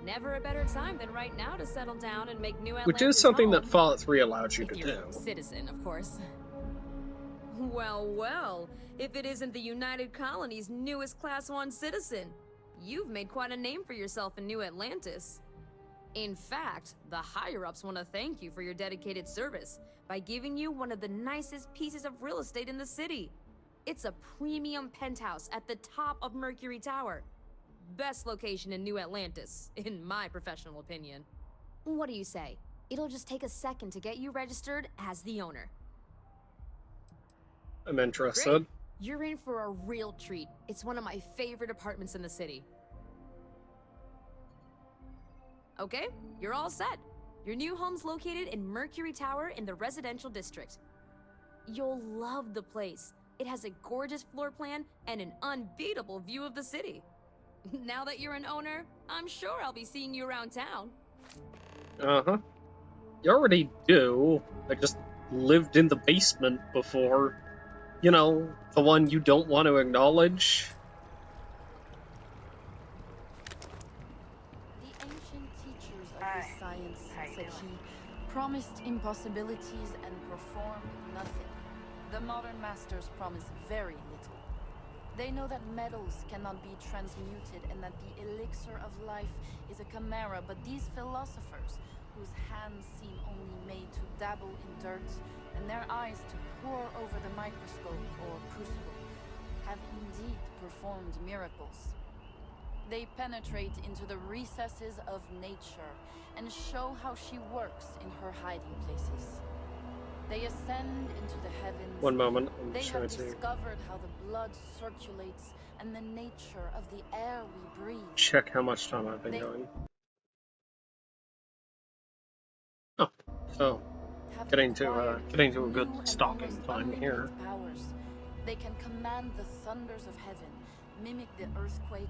Never a better time than right now to settle down and make New Atlantis Which is something home. that Fallout 3 allows you to If you're do. a citizen, of course. Well, well, if it isn't the United Colonies' newest Class 1 citizen, you've made quite a name for yourself in New Atlantis. In fact, the higher-ups want to thank you for your dedicated service by giving you one of the nicest pieces of real estate in the city. It's a premium penthouse at the top of Mercury Tower. Best location in New Atlantis, in my professional opinion. What do you say? It'll just take a second to get you registered as the owner. I'm interested. Great. You're in for a real treat. It's one of my favorite apartments in the city. Okay, you're all set. Your new home's located in Mercury Tower in the residential district. You'll love the place. It has a gorgeous floor plan and an unbeatable view of the city. Now that you're an owner, I'm sure I'll be seeing you around town. Uh-huh. You already do. I just lived in the basement before. You know, the one you don't want to acknowledge. The ancient teachers of this science said he promised impossibilities and performed nothing. The modern masters promise very little. They know that metals cannot be transmuted and that the elixir of life is a chimera, but these philosophers, who whose hands seem only made to dabble in dirt and their eyes to pore over the microscope or crucible, have indeed performed miracles. They penetrate into the recesses of nature and show how she works in her hiding places. They ascend into the heavens. One moment, I'm They just have trying to discovered how the blood circulates and the nature of the air we breathe. check how much time I've been going. Oh, so getting to a good stopping time here. Powers. They can command the thunders of heaven, mimic the earthquake,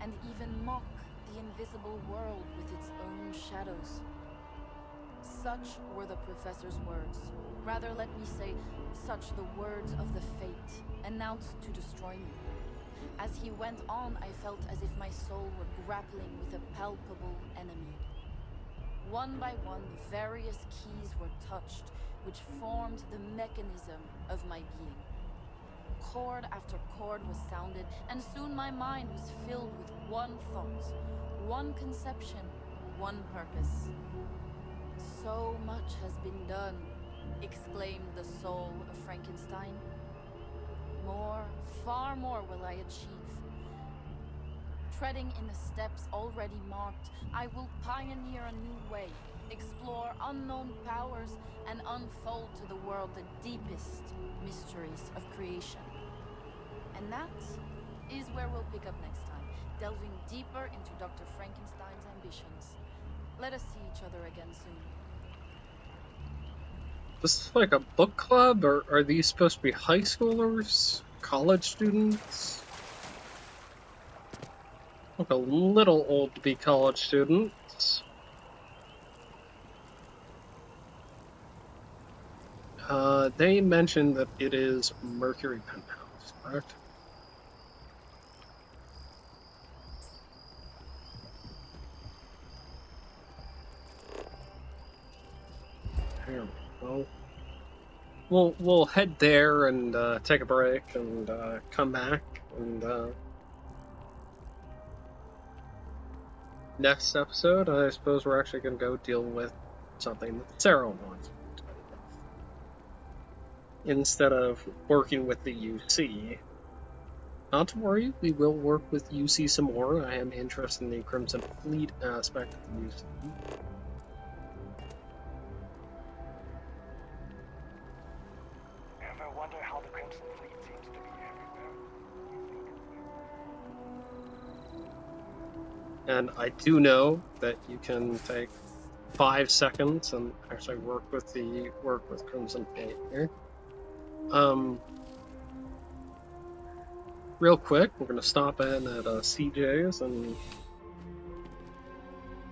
and even mock the invisible world with its own shadows. Such were the professor's words. Rather, let me say, such the words of the fate, announced to destroy me. As he went on, I felt as if my soul were grappling with a palpable enemy. One by one, various keys were touched, which formed the mechanism of my being. Chord after chord was sounded, and soon my mind was filled with one thought, one conception, one purpose. So much has been done, exclaimed the soul of Frankenstein. More, far more will I achieve. Treading in the steps already marked, I will pioneer a new way, explore unknown powers, and unfold to the world the deepest mysteries of creation. And that is where we'll pick up next time, delving deeper into Dr. Frankenstein's ambitions. Let us see each other again soon. This is like a book club, or are these supposed to be high schoolers? College students? Look a little old to be college students. They mentioned that it is Mercury Penthouse, correct? There we go. We'll head there and take a break and come back and next episode I suppose we're actually going to go deal with something that Sarah wants to deal with instead of working with the UC. Not to worry, we will work with UC some more. I am interested in the Crimson Fleet aspect of the UC. Ever wonder how the Crimson Fleet seems to be everywhere? And I do know that you can take 5 seconds and actually work with Crimson Fleet here. Real quick, we're going to stop in at CJ's and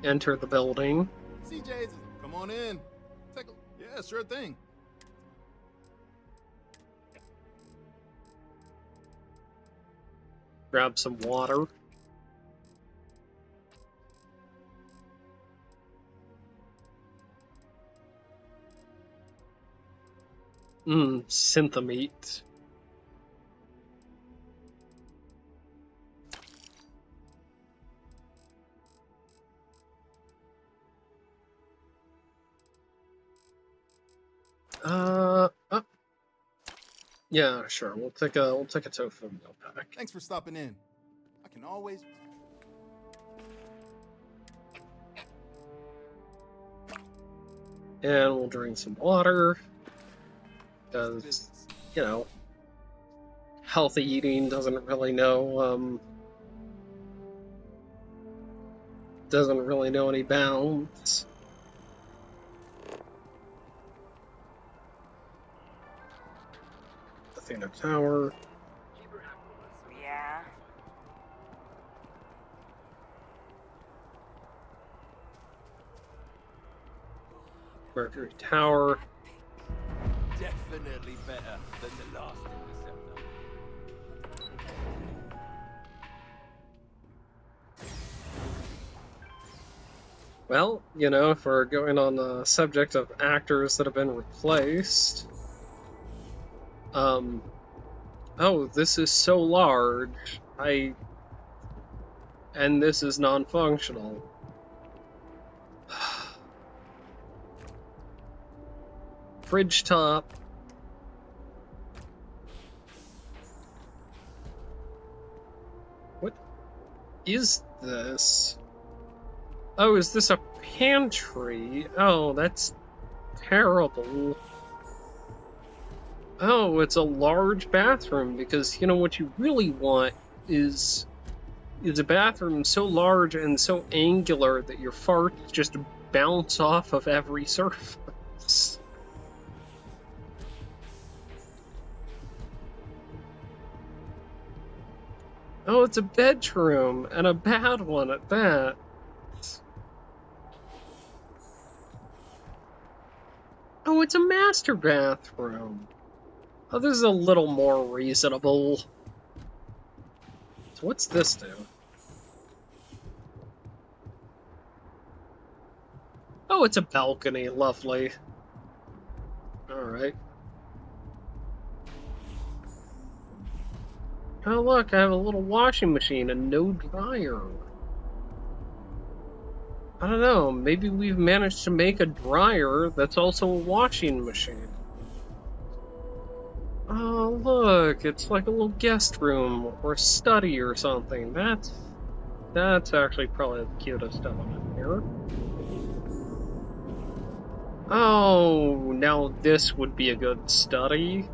enter the building. CJ's, come on in. Yeah, sure thing. Grab some water. Synthamete. Yeah, sure. We'll take a tofu meal pack. Thanks for stopping in. I can always. And we'll drink some water. Because, you know, healthy eating doesn't really know any bounds. Athena Tower. Yeah. Mercury Tower. Definitely better than the last interceptor. Well, you know, if we're going on the subject of actors that have been replaced, oh, this is so large, and this is non-functional. fridge top. What is this? Oh, is this a pantry? Oh, that's terrible. Oh, it's a large bathroom, because, you know, what you really want is a bathroom so large and so angular that your farts just bounce off of every surface. Oh, it's a bedroom, and a bad one at that. Oh, it's a master bathroom. Oh, this is a little more reasonable. So what's this do? Oh, it's a balcony. Lovely. Alright. Oh, look, I have a little washing machine and no dryer. I don't know, maybe we've managed to make a dryer that's also a washing machine. Oh, look, it's like a little guest room or study or something. That's actually probably the cutest element here. Oh, now this would be a good study.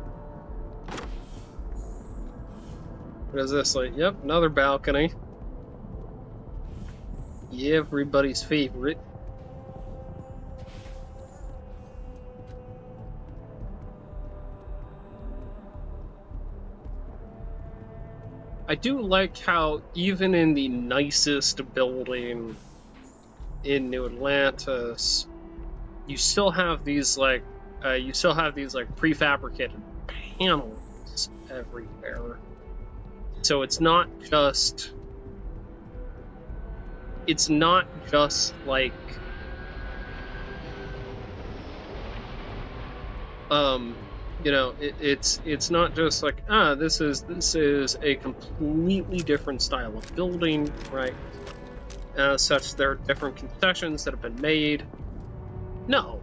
What is this like? Yep, another balcony. Yeah, everybody's favorite. I do like how even in the nicest building in New Atlantis, you still have these like prefabricated panels everywhere. So it's not just like you know, it's not just like, this is a completely different style of building, right? As such, there are different concessions that have been made. No,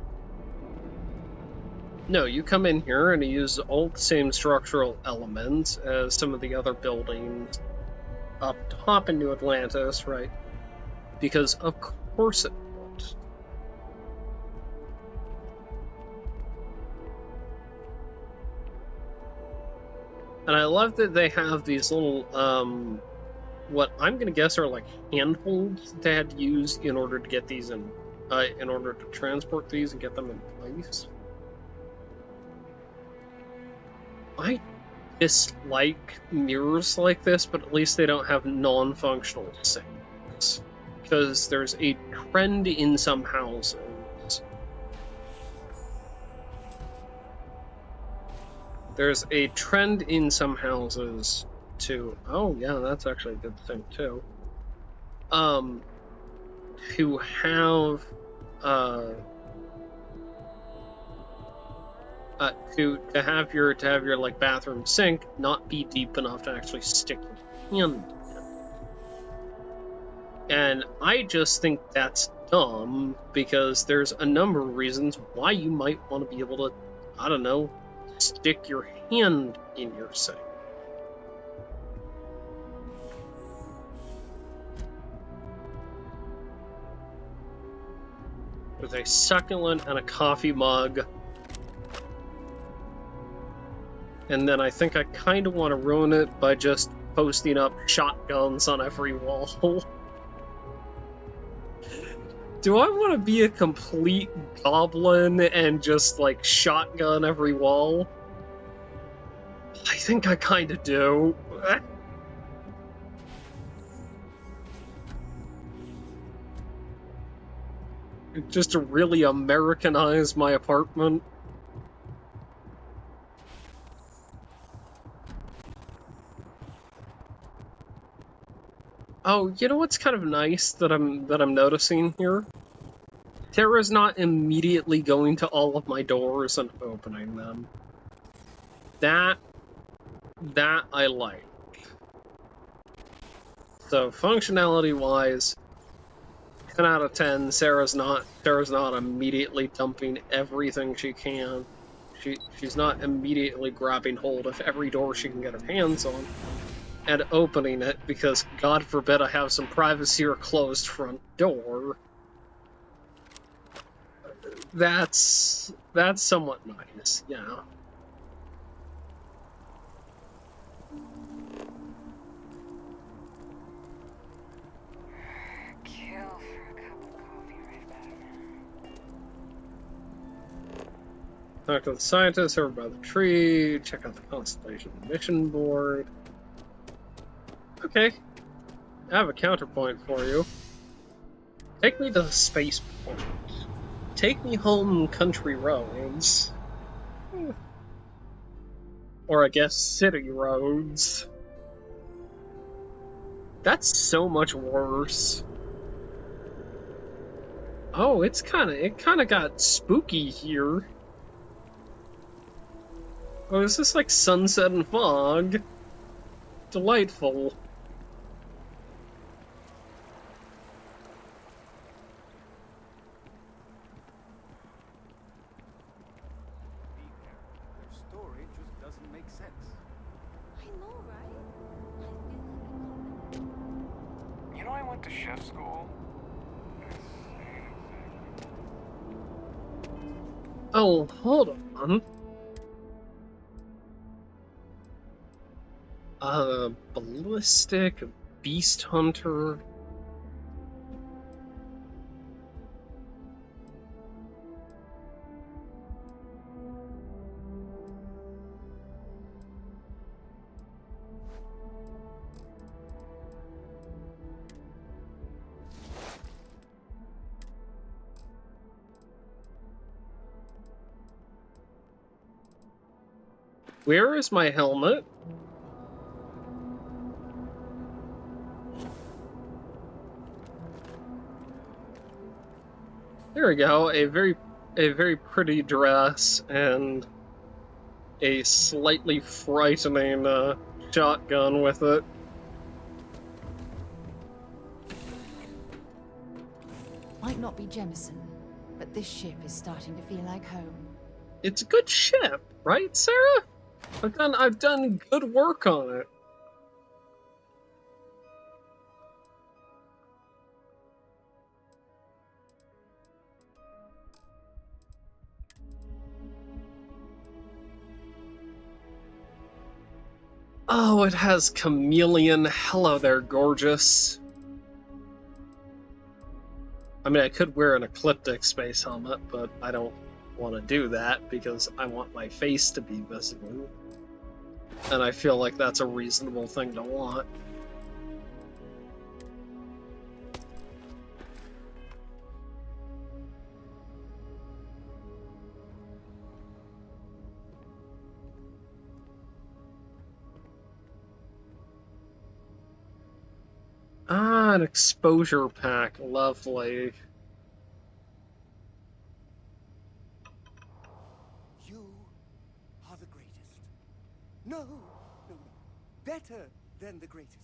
you come in here and you use all the same structural elements as some of the other buildings up top in New Atlantis, right? Because of course it would. And I love that they have these little, what I'm gonna guess are like handholds they had to use in order to get these in order to transport these and get them in place. I dislike mirrors like this, but at least they don't have non-functional sinks. Because there's a trend in some houses. There's a trend in some houses to, oh yeah, that's actually a good thing too. To have to have your like bathroom sink not be deep enough to actually stick your hand in. And I just think that's dumb, because there's a number of reasons why you might want to be able to, I don't know, stick your hand in your sink. With a succulent and a coffee mug. And then I think I kind of want to ruin it by just posting up shotguns on every wall. Do I want to be a complete goblin and just, like, shotgun every wall? I think I kind of do. Just to really Americanize my apartment. Oh, you know what's kind of nice that I'm noticing here? Terra's not immediately going to all of my doors and opening them. That I like. So functionality-wise, 10 out of 10. Sarah's not immediately dumping everything she can. She's not immediately grabbing hold of every door she can get her hands on and opening it because, God forbid, I have some privacy or closed front door. That's somewhat nice, yeah. Kill for a cup of coffee right back. Talk to the scientists over by the tree, check out the Constellation mission board. Okay, I have a counterpoint for you. Take me to the spaceport. Take me home country roads. Or I guess city roads. That's so much worse. Oh, it kinda got spooky here. Oh, is this like sunset and fog? Delightful. Their story just doesn't make sense. I know, right? You know, I went to chef school. Oh, hold on. Ballistic, beast hunter. Where is my helmet? There we go. A very pretty dress and a slightly frightening shotgun with it. Might not be Jemison, but this ship is starting to feel like home. It's a good ship, right, Sarah? I've done good work on it. Oh, it has chameleon. Hello there, gorgeous. I mean, I could wear an ecliptic space helmet, but I don't want to do that because I want my face to be visible. And I feel like that's a reasonable thing to want. Ah, an exposure pack. Lovely. You are the greatest. No, better than the greatest.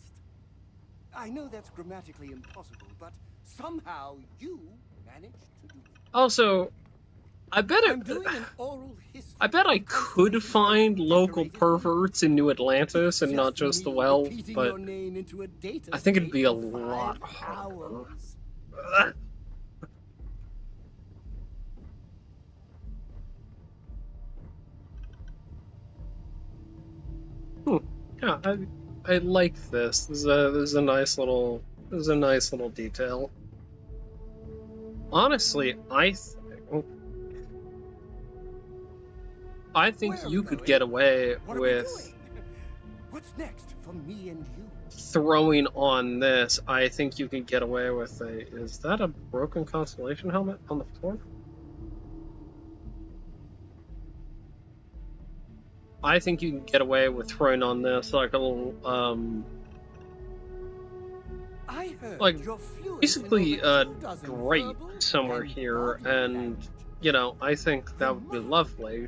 I know that's grammatically impossible, but somehow you managed to do it. Also, I bet I could find local perverts in New Atlantis and not just the well, but I think it'd be a lot harder. Yeah, I like this. This is a nice little detail. Honestly, I think you could get away with What's next for me and you? throwing on this. I think you can get away with a. Is that a broken constellation helmet on the floor? I think you can get away with throwing on this like a little like basically drape somewhere here, and you know, I think that would be lovely.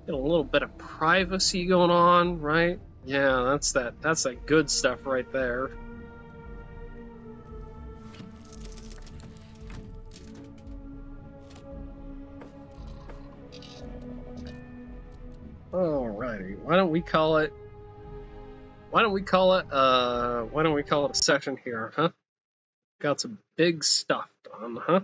Get a little bit of privacy going on, right? Yeah, that's that good stuff right there. Alrighty, why don't we call it a session here, huh? Got some big stuff done, huh?